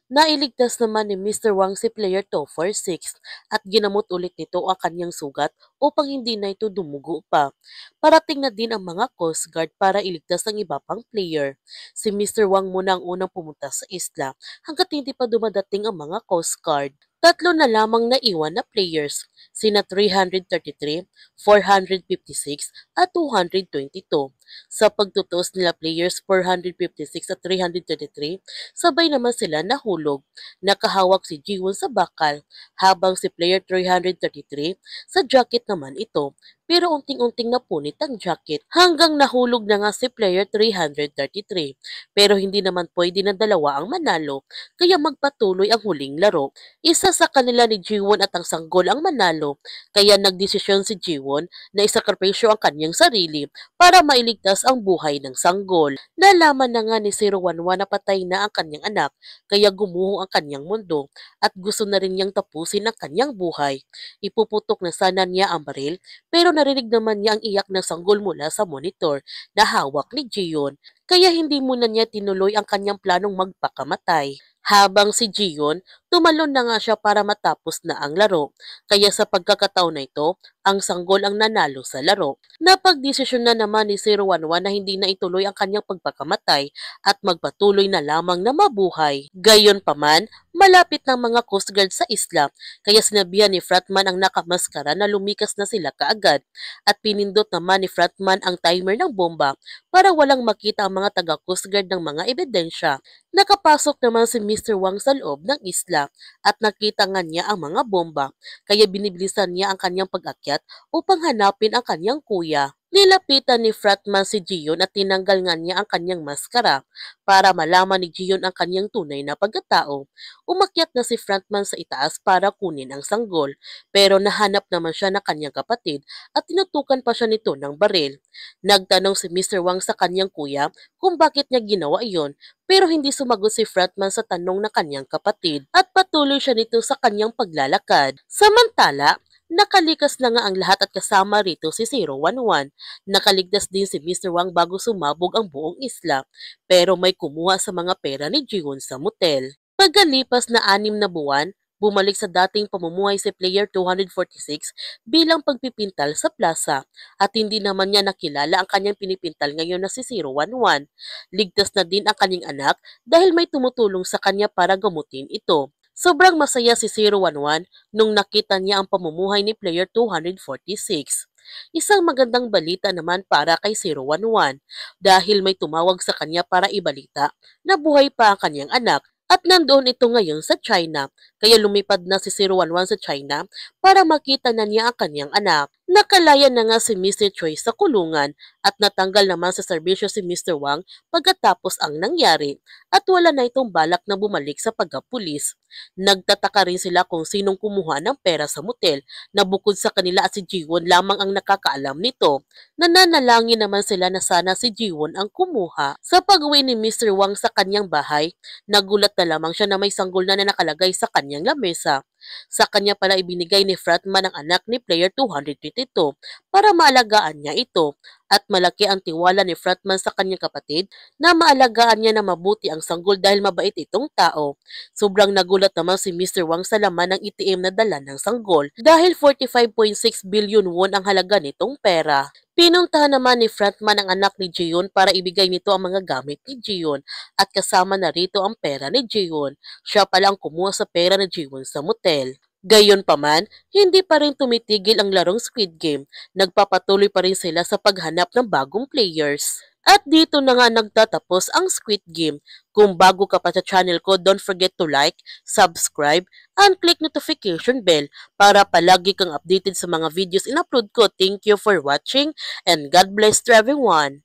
Nailigtas naman ni Mr. Wang si Player 246 at ginamot ulit nito ang kanyang sugat upang hindi na ito dumugo pa. Parating na din ang mga Coast Guard para iligtas ang iba pang player. Si Mr. Wang muna ang unang pumunta sa isla hanggat hindi pa dumadating ang mga Coast Guard. Tatlo na lamang naiwan na players, sina 333, 456 at 222. Sa pagtutuos nila players 456 at 333, sabay naman sila nahulog. Nakahawak si Jiwon sa bakal, habang si player 333 sa jacket naman ito. Pero unting-unting napunit ang jacket hanggang nahulog na nga si player 333. Pero hindi naman pwede na dalawa ang manalo, kaya magpatuloy ang huling laro. Isa sa kanila ni Jiwon at ang sanggol ang manalo, kaya nagdesisyon si Jiwon na isakripisyo ang kanyang sarili para mailigtas ang buhay ng sanggol. Nalaman na nga ni 011 na patay na ang kanyang anak, kaya gumuho ang kanyang mundo at gusto na rin niyang tapusin ang kanyang buhay. Ipuputok na sana niya ang baril, pero narinig naman niya ang iyak ng sanggol mula sa monitor na hawak ni Jiyon, kaya hindi muna niya tinuloy ang kanyang planong magpakamatay. Habang si Jiyon, tumalon na nga siya para matapos na ang laro, kaya sa pagkakataon na ito, ang sanggol ang nanalo sa laro. Napagdesisyon na naman ni 011 na hindi na ituloy ang kanyang pagpakamatay at magpatuloy na lamang na mabuhay. Gayon pa man, malapit ng mga Coast Guard sa isla, kaya sinabihan ni Fratman ang nakamaskara na lumikas na sila kaagad at pinindot naman ni Fratman ang timer ng bomba para walang makita ang mga taga Coast Guard ng mga ebidensya. Nakapasok naman si Mr. Wang sa loob ng isla at nakita nga niya ang mga bomba, kaya binibilisan niya ang kanyang pag-akyat upang hanapin ang kanyang kuya. Nilapitan ni Fratman si Jiyon at tinanggal nga niya ang kanyang maskara para malaman ni Jiyon ang kanyang tunay na pagkatao. Umakyat na si Fratman sa itaas para kunin ang sanggol, pero nahanap naman siya ng kanyang kapatid at tinutukan pa siya nito ng baril. Nagtanong si Mr. Wang sa kanyang kuya kung bakit niya ginawa iyon, pero hindi sumagot si Fratman sa tanong ng kanyang kapatid at patuloy siya nito sa kanyang paglalakad. Samantala, nakalikas na nga ang lahat at kasama rito si 011. Nakaligtas din si Mr. Wang bago sumabog ang buong isla, pero may kumuha sa mga pera ni Jiwon sa motel. Pagkalipas na 6 na buwan, bumalik sa dating pamumuhay si Player 246 bilang pagpipintal sa plaza at hindi naman niya nakilala ang kanyang pinipintal ngayon na si 011. Ligtas na din ang kanyang anak dahil may tumutulong sa kanya para gamutin ito. Sobrang masaya si 011 nung nakita niya ang pamumuhay ni Player 246. Isang magandang balita naman para kay 011 dahil may tumawag sa kanya para ibalita na buhay pa ang kanyang anak at nandoon ito ngayon sa China, kaya lumipad na si 011 sa China para makita na niya ang kanyang anak. Nakalaya na nga si Mr. Choi sa kulungan at natanggal naman sa serbisyo si Mr. Wang pagkatapos ang nangyari at wala na itong balak na bumalik sa pagkapulis. Nagtataka rin sila kung sinong kumuha ng pera sa motel na bukod sa kanila at si Jiwon lamang ang nakakaalam nito. Nananalangin naman sila na sana si Jiwon ang kumuha. Sa pag-uwi ni Mr. Wang sa kanyang bahay, nagulat na lamang siya na may sanggol na nakalagay sa kanyang lamesa. Sa kanya pala ibinigay ni Fratman ang anak ni Player 222 para maalagaan niya ito at malaki ang tiwala ni Fratman sa kanyang kapatid na maalagaan niya na mabuti ang sanggol dahil mabait itong tao. Sobrang nagulat naman si Mr. Wang sa laman ng ATM na dala ng sanggol dahil 45.6 billion won ang halaga nitong pera. Pinuntahan naman ni Fratman ang anak ni Jiyon para ibigay nito ang mga gamit ni Jiyon at kasama na rito ang pera ni Jiyon. Siya pala ang kumuha sa pera ni Jiwon sa motel. Gayunpaman, hindi pa rin tumitigil ang larong Squid Game. Nagpapatuloy pa rin sila sa paghanap ng bagong players. At dito na nga nagtatapos ang Squid Game. Kung bago ka pa sa channel ko, don't forget to like, subscribe, and click notification bell para palagi kang updated sa mga videos in-upload ko. Thank you for watching and God bless to everyone.